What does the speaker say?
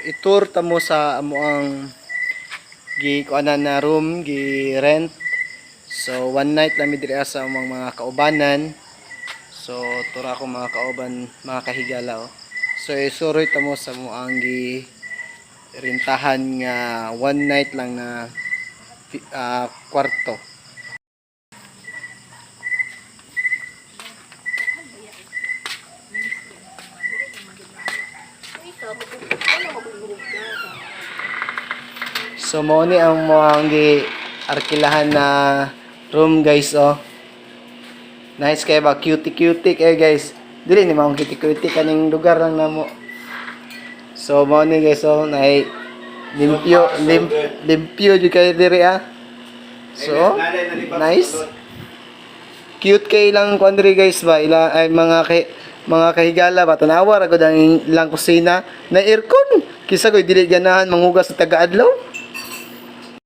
itur ta mo sa amo ang kuanan na room, gi rent. So one night lang mi diri sa among mga kaubanan. So tura ko mga kauban, mga kahigala oh. So isuroy ta mo sa mo ang gi rintahan nga one night lang na kwarto. So mo ni ang mga gi arkilahan na room guys oh. Nice kay ba, cutie kay guys. Dili ni mao cutie kaning lugar lang namo. So mo ni guys oh, nay limpyo jud kay diri ah. So nice. Cute kay lang kuan diri guys ba, ila ay mga kahigala ba tanawa ra gud ang ilang kusina na aircon. Kisa koy dili ganahan manghugas sa taga-adlaw.